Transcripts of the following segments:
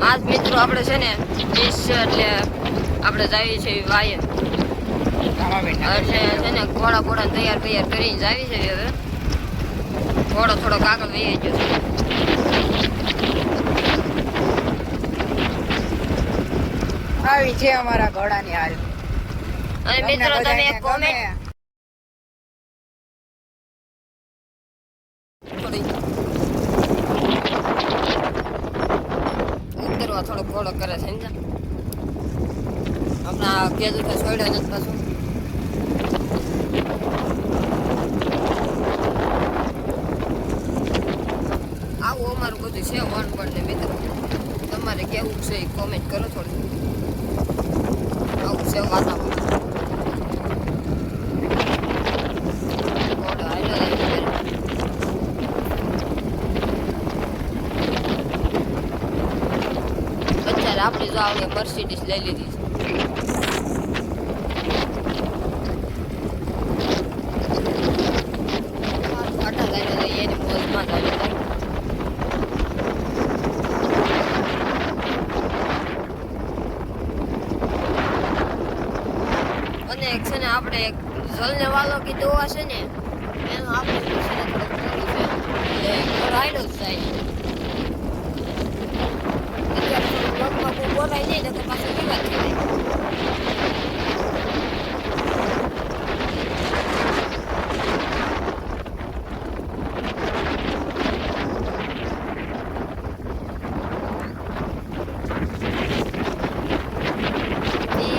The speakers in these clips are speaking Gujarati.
આજ મિત્રો આપણે છે ને ડીશ છે એટલે આપણે જઈએ છીએ વાયર એટલે છે ને ઘોડા બોડા તૈયાર કરીને જાવી છે હવે ઘોડો થોડોક આગળ વહી ગયો છે. આવી છે અમારા ઘોડાની હાલ. અને મિત્રો તમે એક કોમેન્ટ ઉતરવા થોડો ઘોડો કરે છે ને આપણા કેદુ કે છોડ્યો નથી પાછું. આવું અમારું બધું છે વનપણ ને મિત્રો તમારે કેવું છે એ કોમેન્ટ કરો થોડું. આવું છે વાતાવરણ. અત્યારે આપણે જો આવડે મર્સિડીઝ લઈ લીધી એની મોજમાં ચાલી જાય. અને એક છે ને આપણે એક જલને વાલો કીધો હશે ને એનું આપણે છે ને થોડુંક મોડું છે એટલે રાયડો જ થાય. અત્યારે થોડું બ્લોગમાં બહુ બોલાય નહીં તો પાછું વિવાદ થઈ જાય.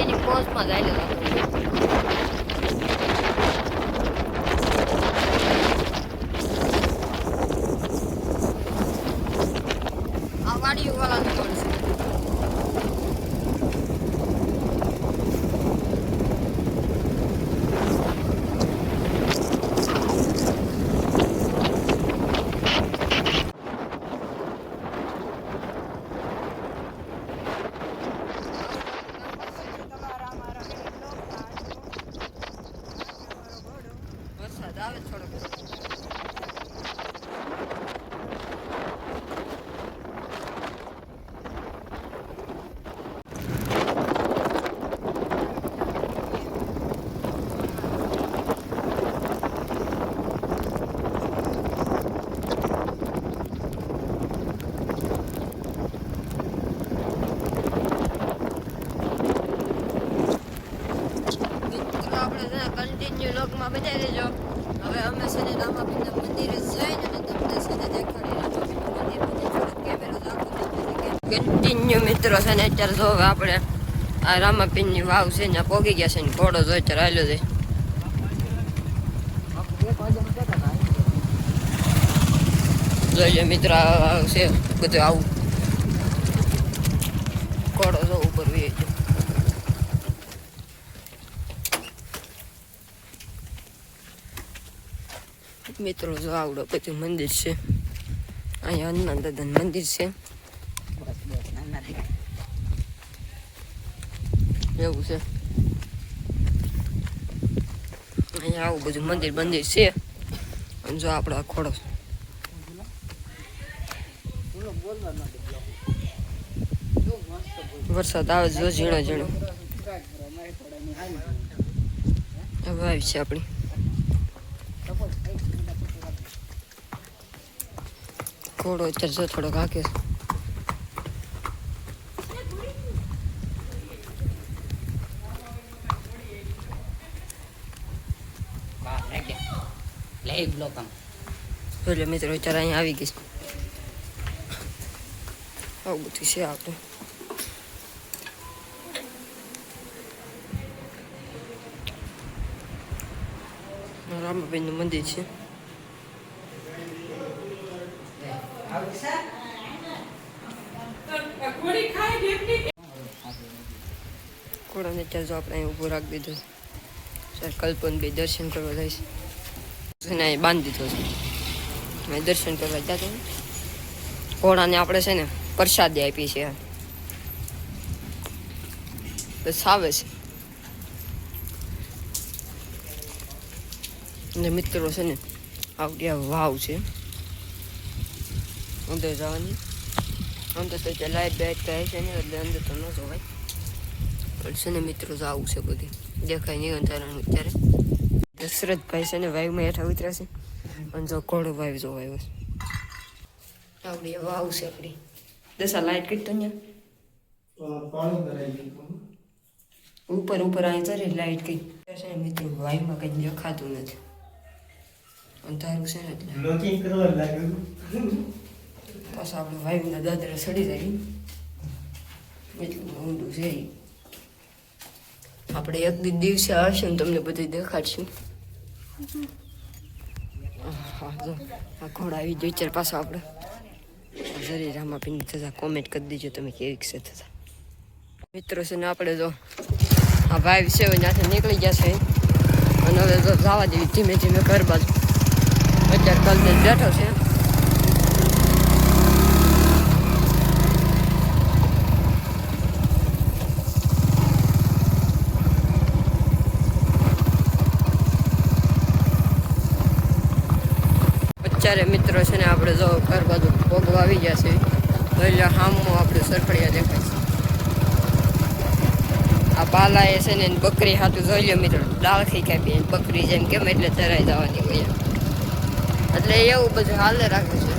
એની પોસ્ટમાં જાય આ વાડીઓ વાળાને મળશે. વરસાદ આવે થોડોક. કન્ટિન્યુ લોકમાં બતાવી દેજો. હવે અમે છે ને રામાપીરના મંદિરે જઈને તમને છે ને દેખાડી કન્ટિન્યુ મિત્રો છે ને અત્યારે જો હવે આપણે આ રામાપીરની વાવ છે ને પોગી ગયા છે ને ઘોડો જો અત્યારે આવેલો છે. જોઈએ મિત્ર છે બધું આવું ઘોડો જો ઉપર વે છે. મિત્રો જો આવડો બધું મંદિર છે. અહીંયા હનુમાન દાદાનું મંદિર છે એવું છે. અહીંયા આવું બધું મંદિર છે અને જો આપણો આ ખોડો વરસાદ આવે જો ઝીણો ઝીણો હવે આવી છે આપણી ઘોડો અત્યારે જો થોડોક હાકે છે. એટલે મિત્રો અત્યારે અહીંયા આવી ગઈ આવું બધું છે આપણે. રામાબેનનું મંદિર છે. ઘોડાને અત્યારે જો આપણે અહીં ઊભો રાખી દીધો સર. કલ્પન બી દર્શન કરવા જાય છે ને અહીં બાંધી દીધો છે. મેં દર્શન કરવા જતો ઘોડાને આપણે છે ને પ્રસાદી આપી છે બસ આવે છે. અને મિત્રો છે ને આવડી આ વાવ છે અંદર જવાની આમ તો લાઇટ બાઇટ કહે છે ને એટલે અંદર તો ન જોવાય પણ છે ને મિત્રો તો આવું છે બધી દેખાય નહીં અંધારાનું અત્યારે દશરથભાઈ છે ને વાયુમાં હેઠા ઉતર્યા છે અને જો ઘોડો વાયુ જોવાયો છે આવડી હવે આવશે આપણી દશા લાઇટ કીધું અહીંયા ઉપર ઉપર અહીં ચરે લાઇટ કઈ છે ને મિત્રો વાયુમાં કંઈ દેખાતું નથી અંધારું છે ને એટલે પાછા આપણે વાયુના દાદરા સડી જાય એટલું ઊંડું છે આપણે એક દિવસે આવશે ને તમને બધું દેખાડશું હા જો આ ઘોડા આવી ગયો ચાર પાછા આપણે જરી રામાપીની થતા કોમેન્ટ કરી દીજો તમે કેવી છે થતા મિત્રો છે ને આપણે જો આ વાઇવ છે ત્યાંથી નીકળી ગયા છે અને હવે જો જવા દેવી ધીમે ધીમે ઘર બાજુ અત્યારે કલને બેઠો છે અત્યારે મિત્રો છે ને આપણે જો ઘર બાજુ ભોગવા આવી ગયા છે એટલે હામમાં આપણે સરખડિયા દેખાય છે આ બાલા એ છે ને બકરી હાથું જોઈ લો મિત્રો ડાળખી કાપી બકરી જેમ કેમ એટલે તરાઈ જવાની હોય એટલે એવું બધું હાલે રાખે છે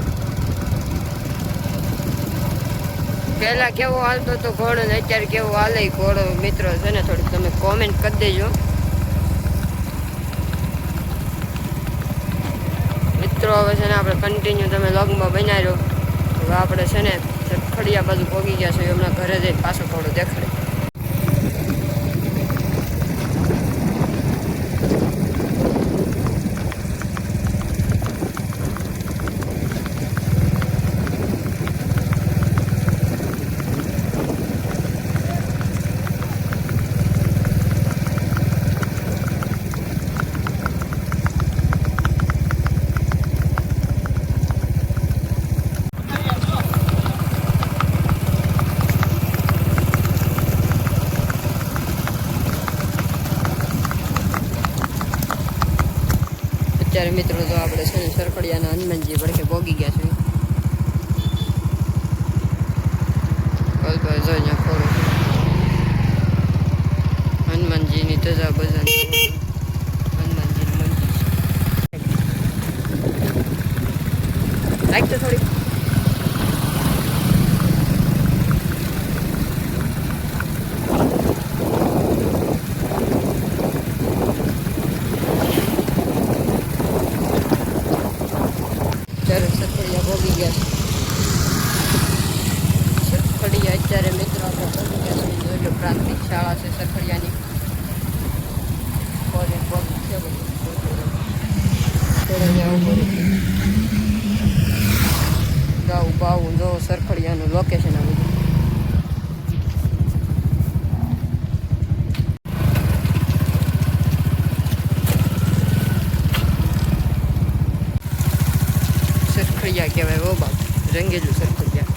પહેલા કેવો હાલતો હતો ઘોડો ને અત્યારે કેવો હાલે ઘોડો મિત્રો છે ને થોડીક તમે કોમેન્ટ કરી દેજો મિત્રો હવે છે ને આપણે કન્ટિન્યુ તમે લોગમાં બનાવ્યો હવે આપણે છે ને ખડિયા બાજુ પોગી ગયા છે હમણાં ઘરે જઈને પાછો ઘોડો દેખાડે અત્યારે મિત્રો તો આપણે છે ને સરખડિયાના હનુમાનજી પડખે પોગી ગયા છે કલ્પા જો અહીંયા ખોડો હનુમાનજીની ધજા બજાર હનુમાનજીનું મંદિર લાઈક તો થોડી સરખડિયા અત્યારે મિત્રો આપણે પહોંચી ગયા છે જોઈ લો પ્રાથમિક શાળા છે સરખડિયાની ગાઉ બાવું જો સરખડિયાનું લોકેશન આવ્યું સરખડિયા કહેવાય ઓ બાપ રંગેલું સરખડિયા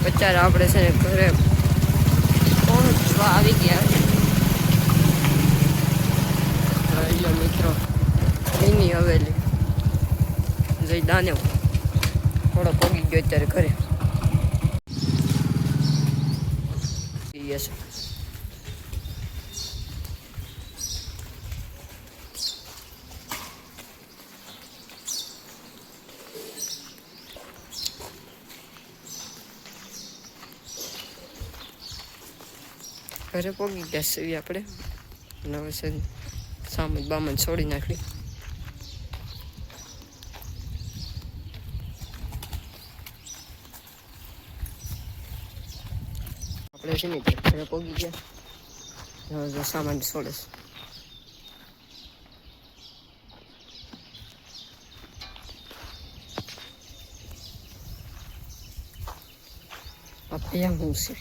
અત્યારે આપણે છે ને ઘરે પહોંચવા આવી ગયા મિત્રો એની હવેલી જઈ દાને થોડો પોગી ગયો અત્યારે ઘરે ઘરે પોગી ગયા છે આપણે હવે છે સામું બામણ છોડી નાખી આપણે છે ને ઘરે પોગી ગયા હવે સામાન છોડે આપણે એમ હું છે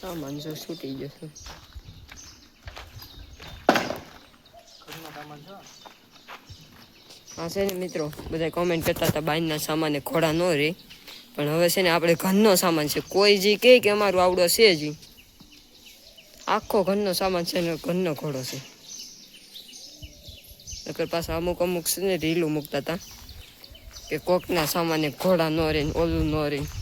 સામાન જો છૂટી જશે હા છે ને મિત્રો બધા કોમેન્ટ કરતા હતા બહારના સામાને ઘોડા ન રહે, પણ હવે છે ને આપણે ઘરનો સામાન છે. કોઈ જે કહે કે અમારું આવડો છે જ આખો ઘરનો સામાન છે ને ઘરનો ઘોડો છે. નકર પાછા અમુક છે ને રીલું મૂકતા હતા કે કોકના સામાને ઘોડા ન રહે ને ઓલું ન રહે.